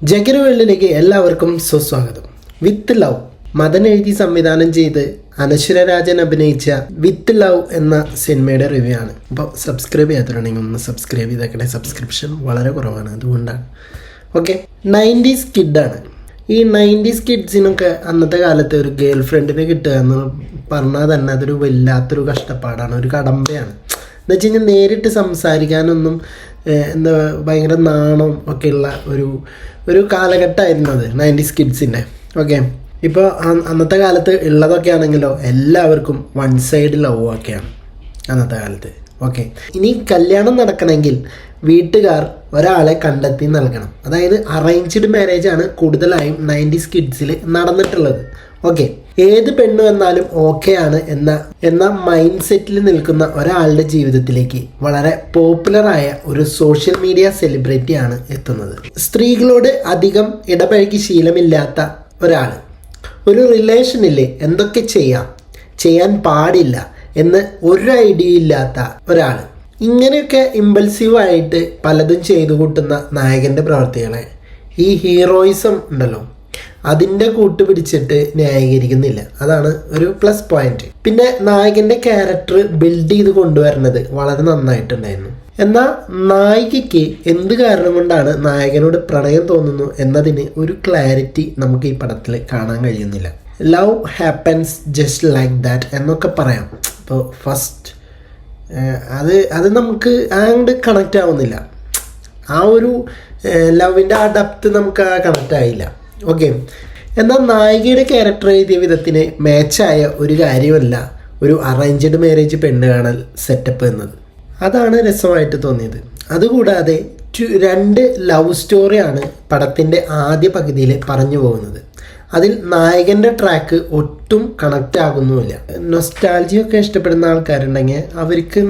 ജഗിർ വേൾഡിലേക്ക് എല്ലാവർക്കും സുസ്വാഗതം. വിത്ത് ലവ് മദൻ എഴുതി സംവിധാനം ചെയ്ത് അനശ്വര രാജൻ അഭിനയിച്ച വിത്ത് ലവ് എന്ന സിനിമയുടെ റിവ്യൂ ആണ്. അപ്പോൾ സബ്സ്ക്രൈബ് ചെയ്യാത്തവരുണ്ടെങ്കിൽ ഒന്ന് സബ്സ്ക്രൈബ് ചെയ്തേക്കട്ടെ. സബ്സ്ക്രിപ്ഷൻ വളരെ കുറവാണ്, അതുകൊണ്ടാണ്. Okay, 90s കിഡാണ്. ഈ 90s കിഡ്സിനൊക്കെ അന്നത്തെ കാലത്ത് ഒരു ഗേൾ ഫ്രണ്ടിനെ കിട്ടുക എന്ന് പറഞ്ഞാൽ തന്നെ അതൊരു വല്ലാത്തൊരു കഷ്ടപ്പാടാണ്, ഒരു കടമ്പയാണ്. എന്ന് വെച്ച് കഴിഞ്ഞാൽ നേരിട്ട് സംസാരിക്കാനൊന്നും ഭയങ്കര നാണം ഒക്കെയുള്ള ഒരു കാലഘട്ടമായിരുന്നു അത് 90s കിഡ്സിൻ്റെ. ഓക്കെ, ഇപ്പോൾ അന്നത്തെ കാലത്ത് ഉള്ളതൊക്കെ ആണെങ്കിലോ എല്ലാവർക്കും വൺ സൈഡ് ലവ് ഒക്കെയാണ് അന്നത്തെ കാലത്ത്. ഓക്കെ, ഇനി കല്യാണം നടക്കണമെങ്കിൽ വീട്ടുകാർ ഒരാളെ കണ്ടെത്തി നൽകണം. അതായത് അറേഞ്ച്ഡ് മാരേജാണ് കൂടുതലായും 90s കിഡ്സിൽ നടന്നിട്ടുള്ളത്. ഓക്കെ, ഏത് പെണ്ണു വന്നാലും ഓക്കെയാണ് എന്ന മൈൻഡ് സെറ്റിൽ നിൽക്കുന്ന ഒരാളുടെ ജീവിതത്തിലേക്ക് വളരെ പോപ്പുലറായ ഒരു സോഷ്യൽ മീഡിയ സെലിബ്രിറ്റിയാണ് എത്തുന്നത്. സ്ത്രീകളോട് അധികം ഇടപഴകി ശീലമില്ലാത്ത ഒരാൾ, ഒരു റിലേഷനിൽ എന്തൊക്കെ ചെയ്യാൻ പാടില്ല എന്ന് ഒരു ഐഡിയ ഇല്ലാത്ത ഒരാൾ, ഇങ്ങനെയൊക്കെ ഇമ്പൾസീവായിട്ട് പലതും ചെയ്തു കൂട്ടുന്ന നായകൻ്റെ പ്രവർത്തികളെ ഈ ഹീറോയിസം ഉണ്ടല്ലോ അതിൻ്റെ കൂട്ടുപിടിച്ചിട്ട് ന്യായീകരിക്കുന്നില്ല. അതാണ് ഒരു പ്ലസ് പോയിന്റ്. പിന്നെ നായകൻ്റെ ക്യാരക്ടർ ബിൽഡ് ചെയ്ത് കൊണ്ടുവരുന്നത് വളരെ നന്നായിട്ടുണ്ടായിരുന്നു. എന്നാൽ നായികയ്ക്ക് എന്ത് കാരണം കൊണ്ടാണ് നായകനോട് പ്രണയം തോന്നുന്നു എന്നതിന് ഒരു ക്ലാരിറ്റി നമുക്ക് ഈ പടത്തിൽ കാണാൻ കഴിയുന്നില്ല. Love happens just like that എന്നൊക്കെ പറയാം. ഇപ്പോൾ ഫസ്റ്റ് അത് നമുക്ക് അങ്ങോട്ട് കണക്റ്റ് ആവുന്നില്ല. ആ ഒരു ലവിൻ്റെ ആ ഡെപ്ത് നമുക്ക് കണക്റ്റ് ആയില്ല. ഓക്കെ, എന്നാൽ നായികയുടെ ക്യാരക്ടർ എഴുതിയ വിധത്തിന് മാച്ചായ ഒരു കാര്യമല്ല ഒരു അറേഞ്ച്ഡ് മാരേജ് പെണ്ണ് കാണൽ സെറ്റപ്പ് എന്നത്. അതാണ് രസമായിട്ട് തോന്നിയത്. അതുകൂടാതെ രണ്ട് ലവ് സ്റ്റോറിയാണ് പടത്തിൻ്റെ ആദ്യ പകുതിയിൽ പറഞ്ഞു പോകുന്നത്. അതിൽ നായകൻ്റെ ട്രാക്ക് ഒട്ടും കണക്റ്റ് ആകുന്നുമില്ല. നൊസ്റ്റാൾജിയൊക്കെ ഇഷ്ടപ്പെടുന്ന ആൾക്കാരുണ്ടെങ്കിൽ അവർക്ക്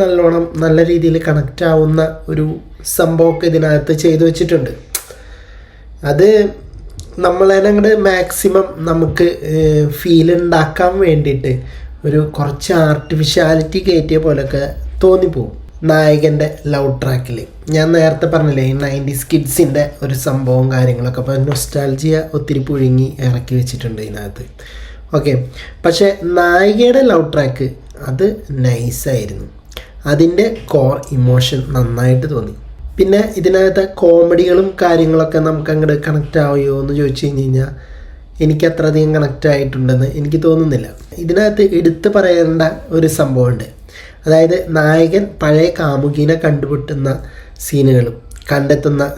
നല്ല രീതിയിൽ കണക്റ്റ് ആവുന്ന ഒരു സംഭവമൊക്കെ ഇതിനകത്ത് ചെയ്തു വെച്ചിട്ടുണ്ട്. അത് നമ്മളെ അങ്ങോട്ട് മാക്സിമം നമുക്ക് ഫീൽ ഉണ്ടാക്കാൻ വേണ്ടിയിട്ട് ഒരു കുറച്ച് ആർട്ടിഫിഷ്യാലിറ്റി കയറ്റിയ പോലെയൊക്കെ തോന്നിപ്പോവും നായകൻ്റെ ലവ് ട്രാക്കിൽ. ഞാൻ നേരത്തെ പറഞ്ഞില്ലേ, ഈ 90s കിഡ്സിൻ്റെ ഒരു സംഭവം കാര്യങ്ങളൊക്കെ. അപ്പോൾ നൊസ്റ്റാൾജിയ ഒത്തിരി പുഴുങ്ങി ഇറക്കി വെച്ചിട്ടുണ്ട് ഇതിനകത്ത്. ഓക്കെ, പക്ഷേ നായികയുടെ ലവ് ട്രാക്ക് അത് നൈസായിരുന്നു. അതിൻ്റെ കോർ ഇമോഷൻ നന്നായിട്ട് തോന്നി. പിന്നെ ഇതിനകത്ത് കോമഡികളും കാര്യങ്ങളൊക്കെ നമുക്ക് അങ്ങോട്ട് കണക്റ്റ് ആവുമോ എന്ന് ചോദിച്ചു കഴിഞ്ഞാൽ എനിക്ക് അത്രയധികം കണക്റ്റ് ആയിട്ടുണ്ടെന്ന് എനിക്ക് തോന്നുന്നില്ല. ഇതിനകത്ത് എടുത്തു പറയേണ്ട ഒരു സംഭവമുണ്ട്. അതായത് നായകൻ പഴയ കാമുകീനെ കണ്ടെത്തുന്ന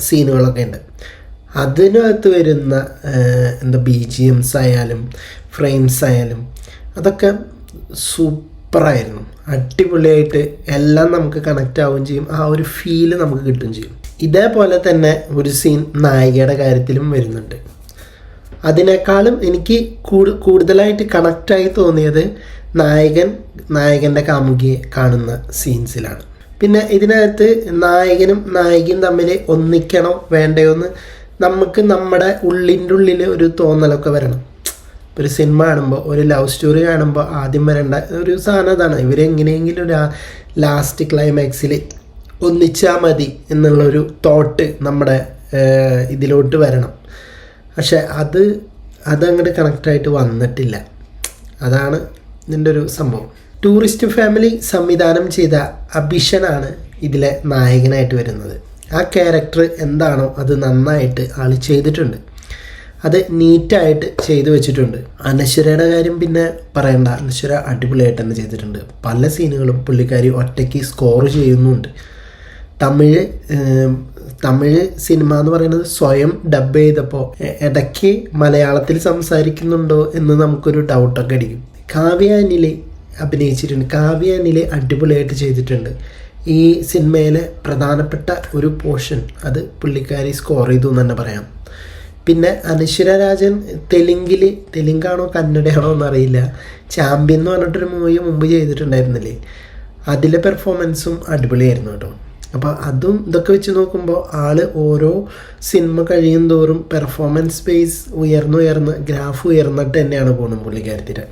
സീനുകളൊക്കെ ഉണ്ട്. അതിനകത്ത് വരുന്ന BGMs ആയാലും ഫ്രെയിംസ് ആയാലും അതൊക്കെ സൂപ്പറായിരുന്നു. അടിപൊളിയായിട്ട് എല്ലാം നമുക്ക് കണക്റ്റ് ആവുകയും ചെയ്യും. ആ ഒരു ഫീല് നമുക്ക് കിട്ടുകയും ചെയ്യും. ഇതേപോലെ തന്നെ ഒരു സീൻ നായികയുടെ കാര്യത്തിലും വരുന്നുണ്ട്. അതിനേക്കാളും എനിക്ക് കൂടുതലായിട്ട് കണക്റ്റായി തോന്നിയത് നായകൻ്റെ കാമുകിയെ കാണുന്ന സീൻസിലാണ്. പിന്നെ ഇതിനകത്ത് നായകനും നായികയും തമ്മിൽ ഒന്നിക്കണോ വേണ്ടയോ എന്ന് നമുക്ക് നമ്മുടെ ഉള്ളിൽ ഒരു തോന്നലൊക്കെ വരണം. ഒരു സിനിമ കാണുമ്പോൾ, ഒരു ലവ് സ്റ്റോറി കാണുമ്പോൾ ആദ്യം വരേണ്ട ഒരു സാധനം അതാണ്. ഇവരെങ്ങനെയെങ്കിലും ഒരു ലാസ്റ്റ് ക്ലൈമാക്സിൽ ഒന്നിച്ചാൽ മതി എന്നുള്ളൊരു തോട്ട് നമ്മുടെ ഇതിലോട്ട് വരണം. പക്ഷെ അതങ്ങോട്ട് കണക്റ്റായിട്ട് വന്നിട്ടില്ല. അതാണ് ഇതിൻ്റെ ഒരു സംഭവം. ടൂറിസ്റ്റ് ഫാമിലി സംവിധാനം ചെയ്ത അഭിഷനാണ് ഇതിലെ നായകനായിട്ട് വരുന്നത്. ആ ക്യാരക്ടർ എന്താണോ അത് നന്നായിട്ട് ആൾ ചെയ്തിട്ടുണ്ട്. അത് നീറ്റായിട്ട് ചെയ്തു വെച്ചിട്ടുണ്ട്. അനശ്വരയുടെ കാര്യം പിന്നെ പറയണ്ട. അനശ്വര അടിപൊളിയായിട്ട് തന്നെ ചെയ്തിട്ടുണ്ട്. പല സീനുകളും പുള്ളിക്കാരി ഒറ്റയ്ക്ക് സ്കോർ ചെയ്യുന്നുണ്ട്. തമിഴ് സിനിമ എന്ന് പറയുന്നത് സ്വയം ഡബ് ചെയ്തപ്പോൾ ഇടയ്ക്ക് മലയാളത്തിൽ സംസാരിക്കുന്നുണ്ടോ എന്ന് നമുക്കൊരു ഡൗട്ടൊക്കെ അടിക്കും. കാവ്യ അനിൽ അഭിനയിച്ചിട്ടുണ്ട്. കാവ്യ അനിൽ അടിപൊളിയായിട്ട് ചെയ്തിട്ടുണ്ട്. ഈ സിനിമയിലെ പ്രധാനപ്പെട്ട ഒരു പോർഷൻ അത് പുള്ളിക്കാരി സ്കോർ ചെയ്തു എന്ന് തന്നെ പറയാം. പിന്നെ അനശ്വര രാജൻ തെലുങ്കാണോ കന്നഡയാണോ എന്നറിയില്ല, ചാമ്പ്യൻ എന്ന് പറഞ്ഞിട്ടൊരു മൂവി മുമ്പ് ചെയ്തിട്ടുണ്ടായിരുന്നില്ലേ, അതിലെ പെർഫോമൻസും അടിപൊളിയായിരുന്നു കേട്ടോ. അപ്പോൾ ഇതൊക്കെ വെച്ച് നോക്കുമ്പോൾ ആൾ ഓരോ സിനിമ കഴിയും തോറും പെർഫോമൻസ് ബേസ് ഉയർന്ന് ഗ്രാഫ് ഉയർന്നിട്ട് തന്നെയാണ് പോകുന്നത് പുള്ളിക്കാരത്തിൻ്റെ.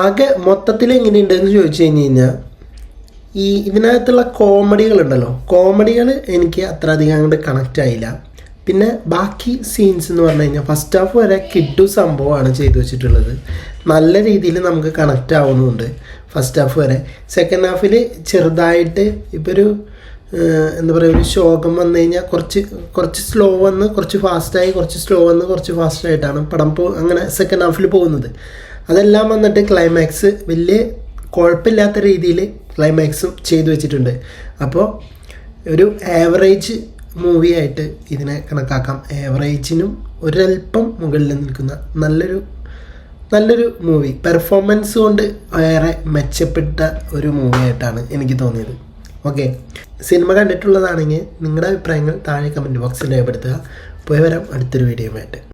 ആകെ മൊത്തത്തിൽ എങ്ങനെയുണ്ടെന്ന് ചോദിച്ചു കഴിഞ്ഞാൽ ഇതിനകത്തുള്ള കോമഡികളുണ്ടല്ലോ, കോമഡികൾ എനിക്ക് അത്ര അധികം അങ്ങോട്ട് കണക്റ്റ് ആയില്ല. പിന്നെ ബാക്കി സീൻസ് എന്ന് പറഞ്ഞു കഴിഞ്ഞാൽ ഫസ്റ്റ് ഹാഫ് വരെ കിഡു സംഭവമാണ് ചെയ്തു വെച്ചിട്ടുള്ളത്. നല്ല രീതിയിൽ നമുക്ക് കണക്റ്റ് ആവുന്നുണ്ട് ഫസ്റ്റ് ഹാഫ് വരെ. സെക്കൻഡ് ഹാഫിൽ ചെറുതായിട്ട് ഇപ്പോൾ ഒരു എന്താ പറയുക, ഒരു ശോകം വന്നു കഴിഞ്ഞാൽ കുറച്ച് സ്ലോ വന്ന് കുറച്ച് ഫാസ്റ്റായി, കുറച്ച് സ്ലോ വന്ന് കുറച്ച് ഫാസ്റ്റായിട്ടാണ് പടം അങ്ങനെ സെക്കൻഡ് ഹാഫിൽ പോകുന്നത്. അതെല്ലാം വന്നിട്ട് ക്ലൈമാക്സ് വലിയ കുഴപ്പമില്ലാത്ത രീതിയിൽ ക്ലൈമാക്സും ചെയ്തു വെച്ചിട്ടുണ്ട്. അപ്പോൾ ഒരു ആവറേജ് മൂവിയായിട്ട് ഇതിനെ കണക്കാക്കാം. ആവറേജിനും ഒരല്പം മുകളിൽ നിൽക്കുന്ന നല്ലൊരു മൂവി, പെർഫോമൻസ് കൊണ്ട് ഏറെ മെച്ചപ്പെട്ട ഒരു മൂവിയായിട്ടാണ് എനിക്ക് തോന്നിയത്. ഓക്കെ, സിനിമ കണ്ടിട്ടുള്ളതാണെങ്കിൽ നിങ്ങളുടെ അഭിപ്രായങ്ങൾ താഴെ കമൻറ്റ് ബോക്സിൽ രേഖപ്പെടുത്തുക. പോയി വരാം അടുത്തൊരു വീഡിയോയുമായിട്ട്.